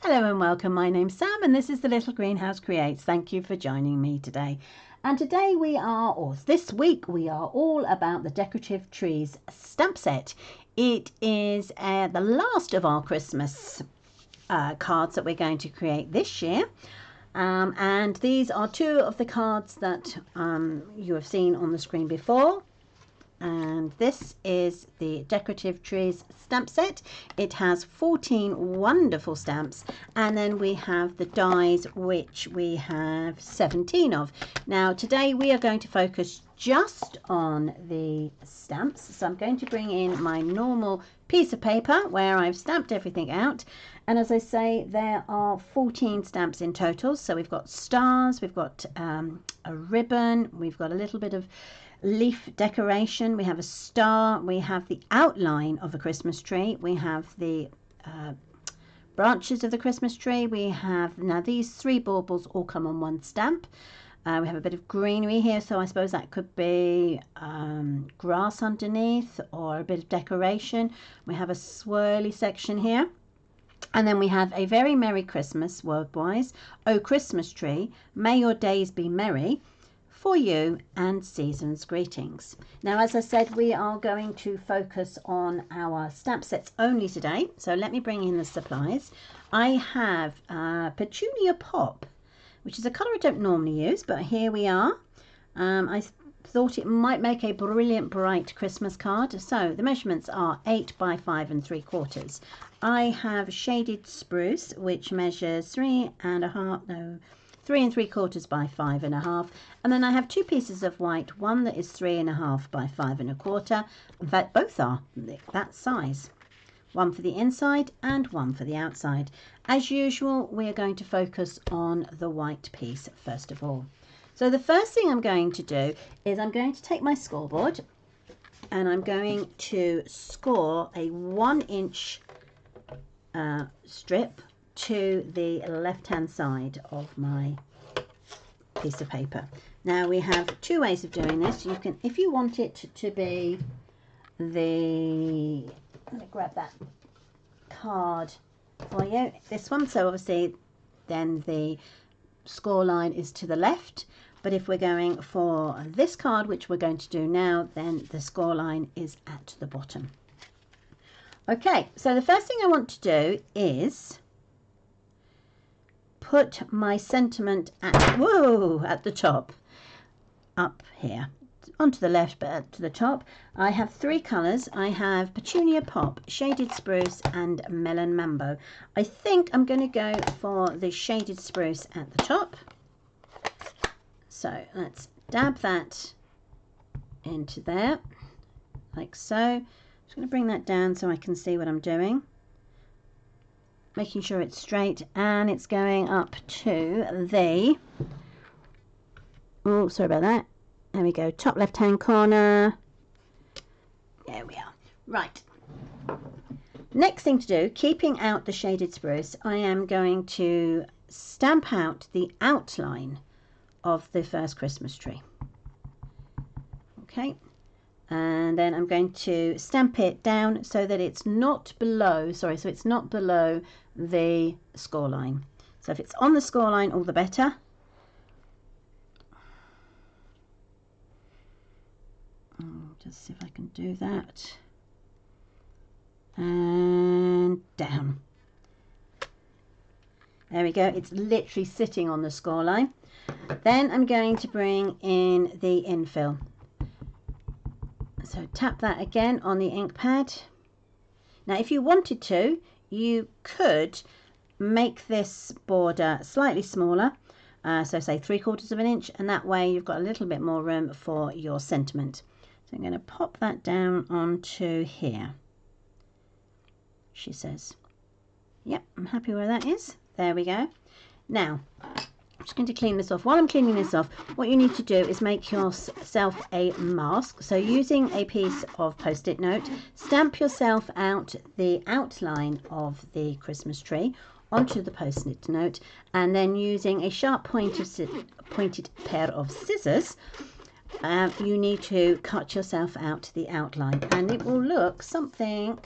Hello and welcome. My name's Sam and this is the Little Greenhouse Creates. Thank you for joining me today. And today this week we are all about the Decorative Trees stamp set. It is the last of our Christmas cards that we're going to create this year. And these are two of the cards that you have seen on the screen before. And this is the Decorative Trees stamp set. It has 14 wonderful stamps, and then we have the dies, which we have 17 of. Now today we are going to focus just on the stamps, so I'm going to bring in my normal piece of paper where I've stamped everything out. And as I say, there are 14 stamps in total. So we've got stars, we've got a ribbon, we've got a little bit of leaf decoration, we have a star, we have the outline of a Christmas tree, we have the branches of the Christmas tree, we have now these three baubles all come on one stamp. We have a bit of greenery here, so I suppose that could be grass underneath or a bit of decoration. We have a swirly section here. And then we have a very Merry Christmas, word-wise, Oh Christmas Tree, May your days be merry, for you, and season's greetings. Now, as I said, we are going to focus on our stamp sets only today. So let me bring in the supplies. I have Petunia Pop, which is a colour I don't normally use, but here we are. I thought it might make a brilliant bright Christmas card. So the measurements are 8 by 5 3/4. I have Shaded Spruce, which measures 3 3¾ by 5½, and then I have two pieces of white, one that is 3½ by 5¼ that both are that size, one for the inside and one for the outside. As usual, we are going to focus on the white piece first of all. So the first thing I'm going to do is I'm going to take my scoreboard and I'm going to score a 1-inch strip to the left hand side of my piece of paper. Now we have two ways of doing this. You can, if you want it to be let me grab that card for you, this one, so obviously then the score line is to the left, but if we're going for this card, which we're going to do now, then the score line is at the bottom. Okay, so the first thing I want to do is put my sentiment at the top, up here, onto the left, but to the top. I have three colours. I have Petunia Pop, Shaded Spruce, and Melon Mambo. I think I'm going to go for the Shaded Spruce at the top. So let's dab that into there, like so. Just going to bring that down so I can see what I'm doing. Making sure it's straight, and it's going up to the, oh, sorry about that. There we go, top left hand corner. There we are. Right. Next thing to do, keeping out the Shaded Spruce, I am going to stamp out the outline of the first Christmas tree. Okay. And then I'm going to stamp it down so that it's not below, so it's not below the score line. So if it's on the score line, all the better. Just see if I can do that. And down. There we go. It's literally sitting on the score line. Then I'm going to bring in the infill. So tap that again on the ink pad. Now if you wanted to, you could make this border slightly smaller, so say 3/4 of an inch, and that way you've got a little bit more room for your sentiment. So I'm going to pop that down onto here. She says, yep, I'm happy where that is. There we go. Now I'm just going to clean this off. While I'm cleaning this off, what you need to do is make yourself a mask. So using a piece of post-it note, stamp yourself out the outline of the Christmas tree onto the post-it note, and then using a sharp pointed pair of scissors, you need to cut yourself out the outline, and it will look something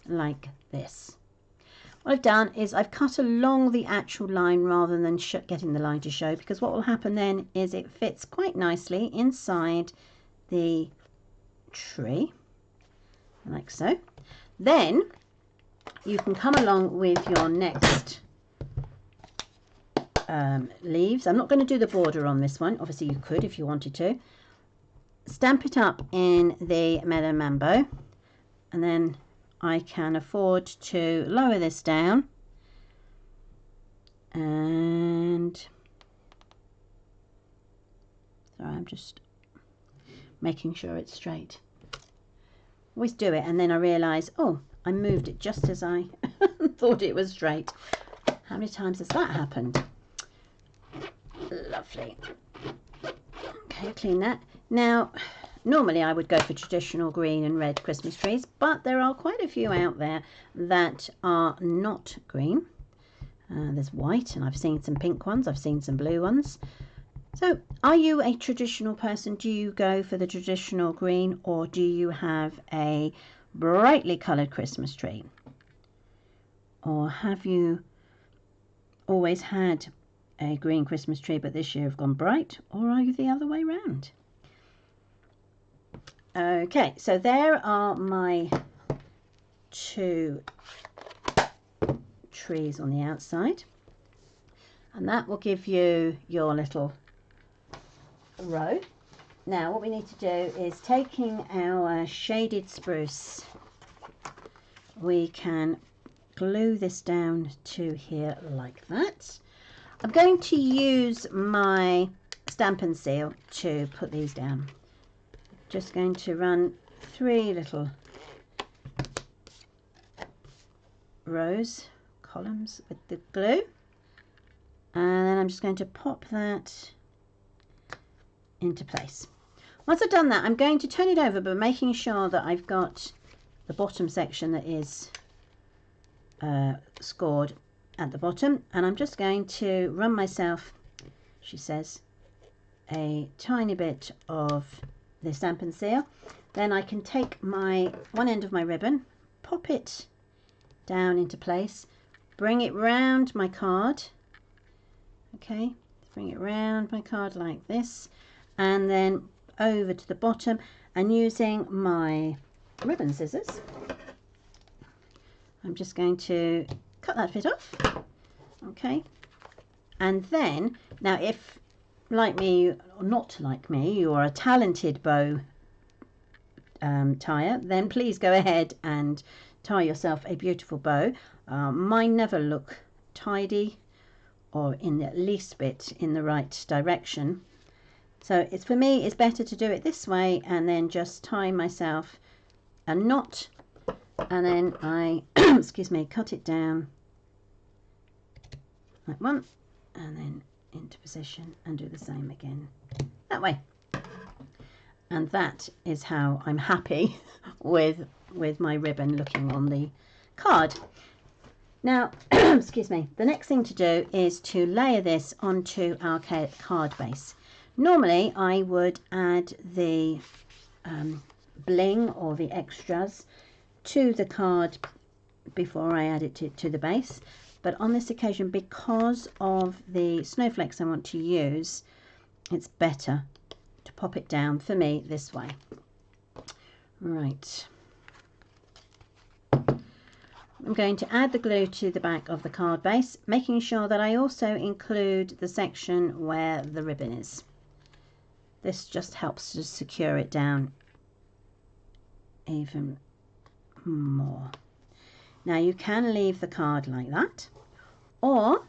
like this. what I've done is I've cut along the actual line rather than getting the line to show, because what will happen then is it fits quite nicely inside the tree, like so. Then you can come along with your next leaves. I'm not going to do the border on this one. Obviously you could if you wanted to. Stamp it up in the Mellow Mambo, and then I can afford to lower this down and sorry, I'm just making sure it's straight. Always do it and then I realise, oh, I moved it just as I thought it was straight. How many times has that happened? Lovely. Okay, clean that. Now, normally I would go for traditional green and red Christmas trees, but there are quite a few out there that are not green. There's white, and I've seen some pink ones, I've seen some blue ones. So, are you a traditional person? Do you go for the traditional green, or do you have a brightly coloured Christmas tree? Or have you always had a green Christmas tree, but this year have gone bright, or are you the other way round? Okay, so there are my two trees on the outside, and that will give you your little row. Now what we need to do is, taking our shaded spruce, we can glue this down to here like that. I'm going to use my stamp and seal to put these down. Just going to run 3 little columns with the glue, and then I'm just going to pop that into place. Once I've done that, I'm going to turn it over, but making sure that I've got the bottom section that is scored at the bottom, and I'm just going to run myself, she says, a tiny bit of the stamp and seal. Then I can take my one end of my ribbon, pop it down into place, bring it round my card, okay, bring it round my card like this, and then over to the bottom, and using my ribbon scissors I'm just going to cut that bit off, okay. And then, now if, like me or not like me, you are a talented bow tire, then please go ahead and tie yourself a beautiful bow. Mine never look tidy or in the least bit in the right direction, so it's, for me, it's better to do it this way, and then just tie myself a knot, and then I excuse me, cut it down like one, and then into position, and do the same again that way. And that is how I'm happy with my ribbon looking on the card. Now excuse me, the next thing to do is to layer this onto our card base. Normally I would add the bling or the extras to the card before I add it to the base, but on this occasion, because of the snowflakes I want to use, it's better to pop it down, for me, this way. Right, I'm going to add the glue to the back of the card base, making sure that I also include the section where the ribbon is. This just helps to secure it down even more. Now you can leave the card like that, or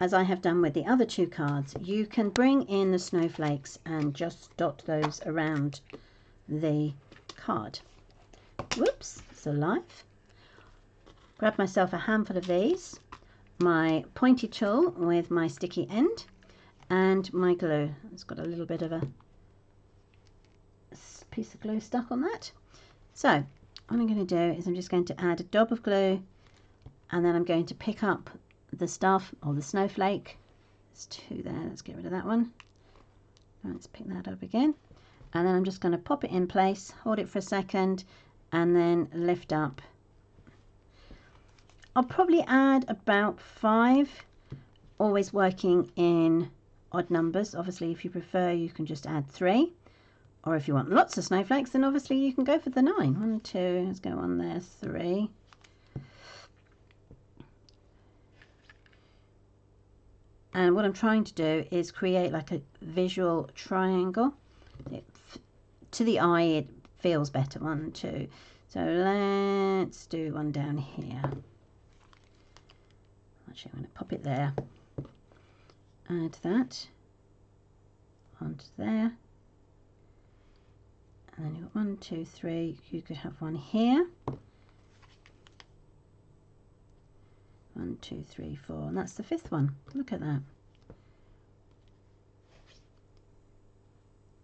as I have done with the other 2 cards, you can bring in the snowflakes and just dot those around the card. Whoops, it's alive. Grab myself a handful of these, my pointy tool with my sticky end, and my glue. It's got a little bit of a piece of glue stuck on that. So what I'm going to do is I'm just going to add a dab of glue, and then I'm going to pick up the stuff, or the snowflake. There's 2 there, let's get rid of that one. Let's pick that up again, and then I'm just going to pop it in place, hold it for a second, and then lift up. I'll probably add about 5, always working in odd numbers. Obviously, if you prefer, you can just add 3. Or if you want lots of snowflakes, then obviously you can go for the 9. 1, 2, let's go on there, 3. And what I'm trying to do is create like a visual triangle. To the eye, it feels better. 1, 2. So let's do one down here. Actually, I'm going to pop it there. Add that onto there. And then you've got 1, 2, 3. You could have one here. 1, 2, 3, 4, and that's the 5th one. Look at that.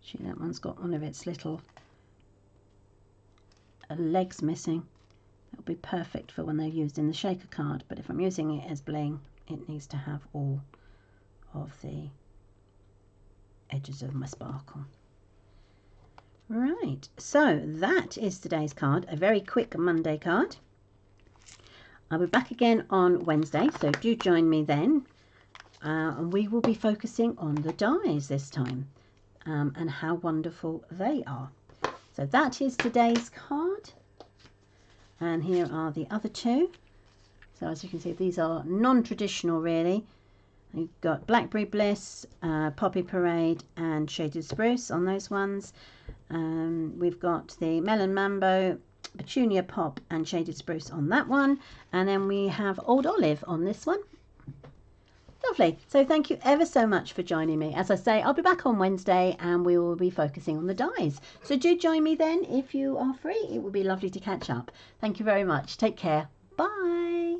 See, that one's got one of its little legs missing. That'll be perfect for when they're used in the shaker card, but if I'm using it as bling, it needs to have all of the edges of my sparkle. Right, so that is today's card, a very quick Monday card. I'll be back again on Wednesday, so do join me then. And we will be focusing on the dies this time and how wonderful they are. So that is today's card. And here are the other 2. So as you can see, these are non-traditional really. You've got Blackberry Bliss, Poppy Parade and Shaded Spruce on those ones. We've got the Melon Mambo, Petunia Pop and Shaded Spruce on that one, and then we have Old Olive on this one. Lovely. So thank you ever so much for joining me. As I say, I'll be back on Wednesday and we will be focusing on the dies. So do join me then if you are free. It would be lovely to catch up. Thank you very much. Take care. Bye.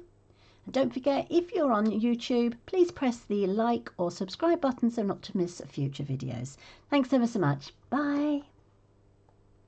And don't forget, if you're on YouTube, please press the like or subscribe button so not to miss future videos. Thanks ever so much. Bye.